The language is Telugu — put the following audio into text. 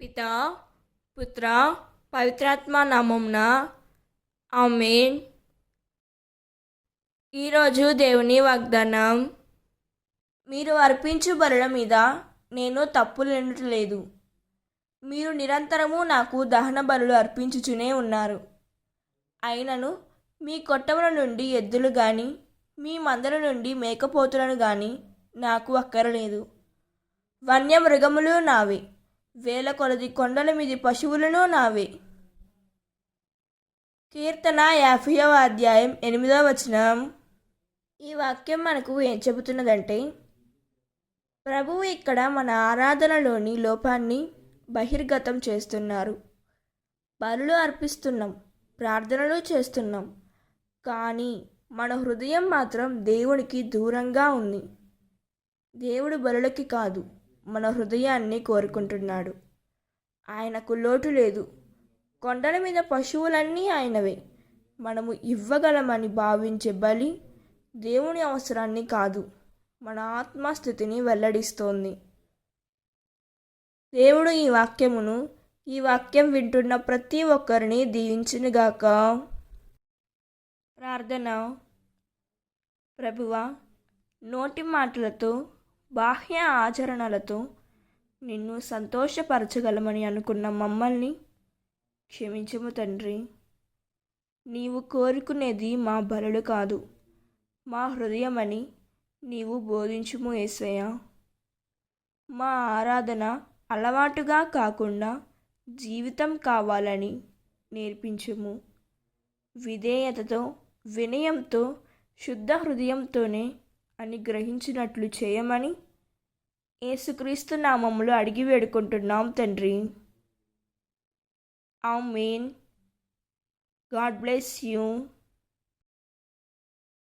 పితా పుత్ర పవిత్రాత్మ నామమున ఆమేన్. ఈరోజు దేవుని వాగ్దానం. మీరు అర్పించు బలుల మీద నేను తప్పులేనట్లేదు. మీరు నిరంతరము నాకు దహన బలులు అర్పించుచునే ఉన్నారు. అయినను మీ కొట్టముల నుండి ఎద్దులు గాని మీ మందల నుండి మేకపోతులను గాని నాకు అక్కరలేదు. వన్యమృగములు నావే, వేల కొలది కొండల మీది పశువులను నావే. కీర్తన 50వ అధ్యాయం 8వ వచనం. ఈ వాక్యం మనకు ఏం చెబుతున్నదంటే, ప్రభువు ఇక్కడ మన ఆరాధనలోని లోపాన్ని బహిర్గతం చేస్తున్నారు. బలులు అర్పిస్తున్నాం, ప్రార్థనలు చేస్తున్నాం, కానీ మన హృదయం మాత్రం దేవునికి దూరంగా ఉంది. దేవుడు బలులకి కాదు, మన హృదయాన్ని కోరుకుంటున్నాడు. ఆయనకు లోటు లేదు. కొండల మీద పశువులన్నీ ఆయనవే. మనము ఇవ్వగలమని భావించే బలి దేవుని అవసరాన్ని కాదు, మన ఆత్మస్థితిని వెల్లడిస్తోంది. దేవుడు ఈ వాక్యం వింటున్న ప్రతి ఒక్కరిని దీవించునుగాక. ప్రార్థన. ప్రభువా, నోటి మాటలతో బాహ్య ఆచరణలతో నిన్ను సంతోషపరచగలమని అనుకున్న మమ్మల్ని క్షమించుము తండ్రి. నీవు కోరుకునేది మా బలులు కాదు, మా హృదయమని నీవు బోధించుము యేసయ్య. మా ఆరాధన అలవాటుగా కాకుండా జీవితం కావాలని నేర్పించుము. విధేయతతో, వినయంతో, శుద్ధ హృదయంతోనే అని గ్రహించినట్లు చేయమని యేసుక్రీస్తు నామములో అడిగి వేడుకుంటున్నాం తండ్రి. ఆమేన్. God bless you.